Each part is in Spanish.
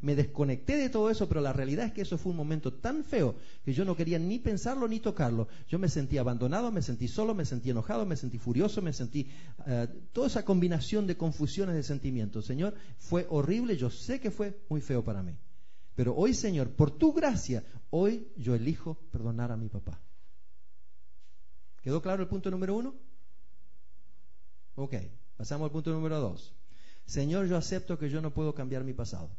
me desconecté de todo eso, pero la realidad es que eso fue un momento tan feo que yo no quería ni pensarlo ni tocarlo. Yo me sentí abandonado, me sentí solo, me sentí enojado, me sentí furioso, me sentí toda esa combinación de confusiones de sentimientos. Señor, fue horrible, yo sé que fue muy feo para mí. Pero hoy, Señor, por tu gracia, hoy yo elijo perdonar a mi papá. ¿Quedó claro el punto número 1? Ok, pasamos al punto número 2. Señor, yo acepto que yo no puedo cambiar mi pasado.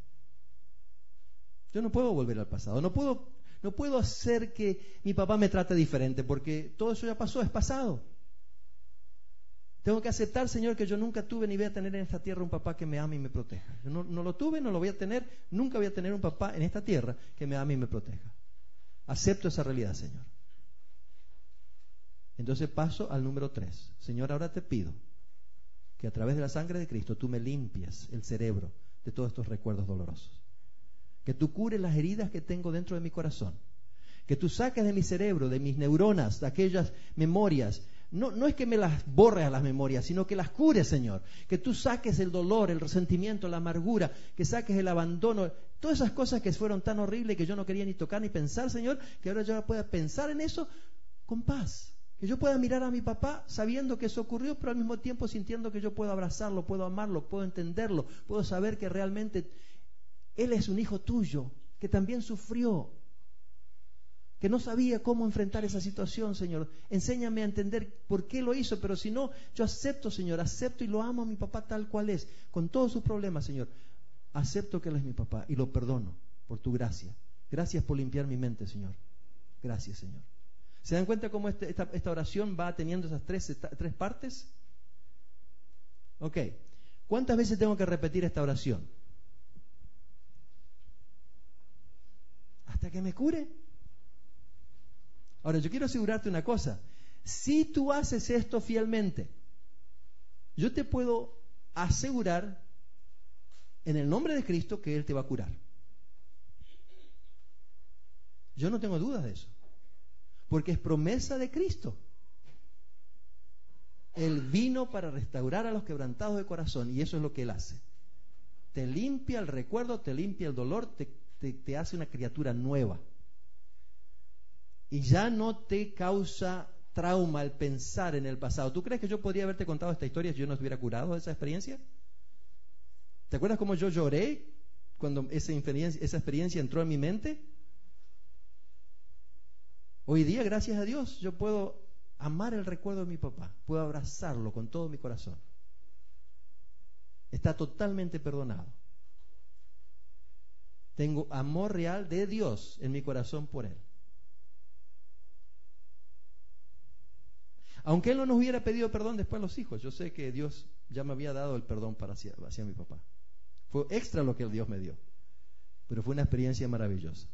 Yo no puedo volver al pasado. No puedo hacer que mi papá me trate diferente, porque todo eso ya pasó, es pasado. Tengo que aceptar, Señor, que yo nunca tuve ni voy a tener en esta tierra un papá que me ame y me proteja. Yo no lo tuve, no lo voy a tener, nunca voy a tener un papá en esta tierra que me ame y me proteja. Acepto esa realidad, Señor. Entonces paso al número 3. Señor, ahora te pido que a través de la sangre de Cristo tú me limpies el cerebro de todos estos recuerdos dolorosos. Que tú cures las heridas que tengo dentro de mi corazón. Que tú saques de mi cerebro, de mis neuronas, de aquellas memorias. No es que me las borres a las memorias, sino que las cures, Señor. Que tú saques el dolor, el resentimiento, la amargura, que saques el abandono, todas esas cosas que fueron tan horribles que yo no quería ni tocar ni pensar, Señor, que ahora yo pueda pensar en eso con paz. Que yo pueda mirar a mi papá sabiendo que eso ocurrió, pero al mismo tiempo sintiendo que yo puedo abrazarlo, puedo amarlo, puedo entenderlo, puedo saber que realmente él es un hijo tuyo, que también sufrió, que no sabía cómo enfrentar esa situación, Señor. Enséñame a entender por qué lo hizo, pero si no, yo acepto, Señor, acepto y lo amo a mi papá tal cual es, con todos sus problemas, Señor. Acepto que él es mi papá y lo perdono por tu gracia. Gracias por limpiar mi mente, Señor. Gracias, Señor. ¿Se dan cuenta cómo esta oración va teniendo esas tres partes? Ok. ¿Cuántas veces tengo que repetir esta oración? Hasta que me cure. Ahora, yo quiero asegurarte una cosa. Si tú haces esto fielmente, yo te puedo asegurar en el nombre de Cristo que Él te va a curar. Yo no tengo dudas de eso. Porque es promesa de Cristo. Él vino para restaurar a los quebrantados de corazón, y eso es lo que Él hace. Te limpia el recuerdo, te limpia el dolor, te hace una criatura nueva. Y ya no te causa trauma el pensar en el pasado. ¿Tú crees que yo podría haberte contado esta historia si yo no estuviera curado de esa experiencia? ¿Te acuerdas cómo yo lloré cuando esa experiencia entró en mi mente? Hoy día, gracias a Dios, yo puedo amar el recuerdo de mi papá, puedo abrazarlo con todo mi corazón. Está totalmente perdonado. Tengo amor real de Dios en mi corazón por Él. Aunque Él no nos hubiera pedido perdón después a los hijos, yo sé que Dios ya me había dado el perdón hacia mi papá. Fue extra lo que el Dios me dio, pero fue una experiencia maravillosa.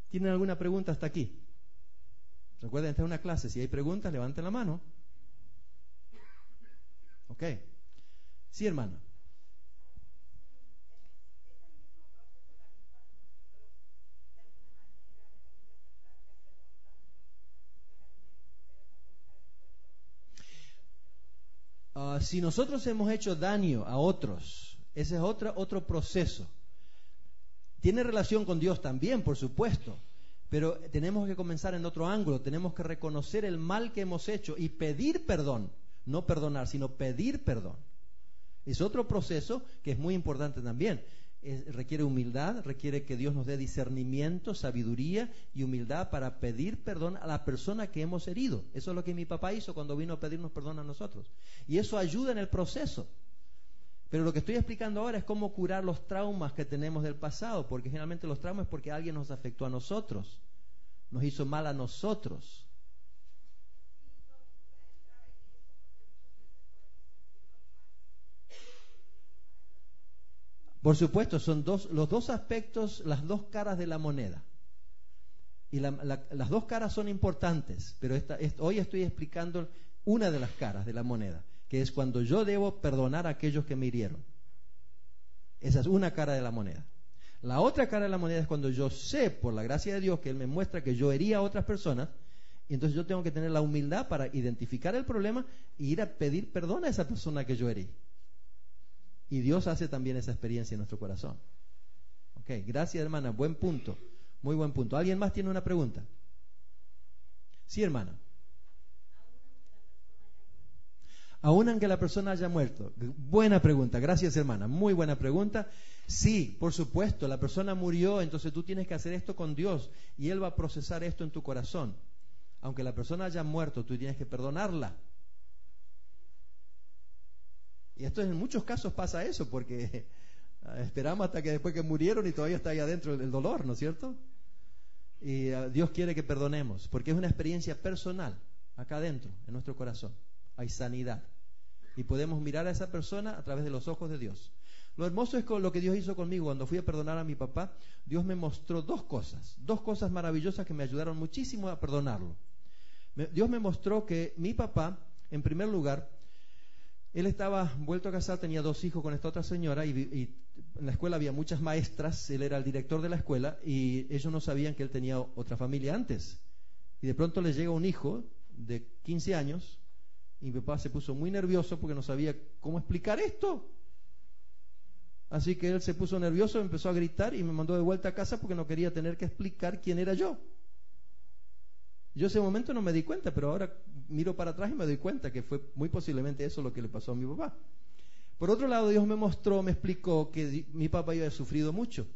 ¿Tienen alguna pregunta hasta aquí? Recuerden, esta es una clase. Si hay preguntas, levanten la mano. Ok. Sí, hermano. Si nosotros hemos hecho daño a otros, ese es otro proceso. Tiene relación con Dios también, por supuesto, pero tenemos que comenzar en otro ángulo. Tenemos que reconocer el mal que hemos hecho y pedir perdón. No perdonar, sino pedir perdón. Es otro proceso que es muy importante también. Requiere humildad, requiere que Dios nos dé discernimiento, sabiduría y humildad para pedir perdón a la persona que hemos herido. Eso es lo que mi papá hizo cuando vino a pedirnos perdón a nosotros. Y eso ayuda en el proceso. Pero lo que estoy explicando ahora es cómo curar los traumas que tenemos del pasado, porque generalmente los traumas es porque alguien nos afectó a nosotros, nos hizo mal a nosotros. Por supuesto, son los dos aspectos, las dos caras de la moneda. Y las dos caras son importantes, pero hoy estoy explicando una de las caras de la moneda, que es cuando yo debo perdonar a aquellos que me hirieron. Esa es una cara de la moneda. La otra cara de la moneda es cuando yo sé, por la gracia de Dios, que Él me muestra que yo herí a otras personas, y entonces yo tengo que tener la humildad para identificar el problema e ir a pedir perdón a esa persona que yo herí. Y Dios hace también esa experiencia en nuestro corazón. Ok, gracias hermana, buen punto, muy buen punto. ¿Alguien más tiene una pregunta? Sí, hermana. Aún aunque la persona haya muerto. Buena pregunta, gracias hermana, muy buena pregunta. Sí, por supuesto, la persona murió, entonces tú tienes que hacer esto con Dios y Él va a procesar esto en tu corazón. Aunque la persona haya muerto, tú tienes que perdonarla. Y esto en muchos casos pasa eso, porque esperamos hasta que después que murieron y todavía está ahí adentro el dolor, ¿no es cierto? Y Dios quiere que perdonemos, porque es una experiencia personal, acá adentro, en nuestro corazón. Hay sanidad. Y podemos mirar a esa persona a través de los ojos de Dios. Lo hermoso es con lo que Dios hizo conmigo cuando fui a perdonar a mi papá. Dios me mostró dos cosas maravillosas que me ayudaron muchísimo a perdonarlo. Dios me mostró que mi papá, en primer lugar, él estaba vuelto a casar, tenía 2 hijos con esta otra señora y en la escuela había muchas maestras, él era el director de la escuela y ellos no sabían que él tenía otra familia antes. Y de pronto le llega un hijo de 15 años y mi papá se puso muy nervioso porque no sabía cómo explicar esto. Así que él se puso nervioso, empezó a gritar y me mandó de vuelta a casa porque no quería tener que explicar quién era yo. Yo ese momento no me di cuenta, pero ahora miro para atrás y me doy cuenta que fue muy posiblemente eso lo que le pasó a mi papá. Por otro lado, Dios me mostró, me explicó que mi papá había sufrido mucho.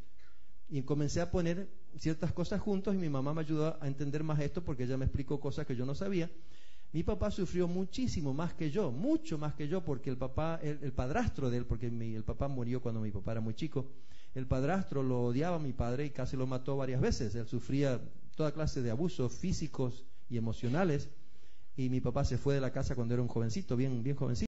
Y comencé a poner ciertas cosas juntos y mi mamá me ayudó a entender más esto porque ella me explicó cosas que yo no sabía. Mi papá sufrió muchísimo más que yo, mucho más que yo, porque el padrastro de él, porque el papá murió cuando mi papá era muy chico, el padrastro lo odiaba a mi padre y casi lo mató varias veces. Él sufría toda clase de abusos físicos y emocionales y mi papá se fue de la casa cuando era un jovencito, bien jovencito.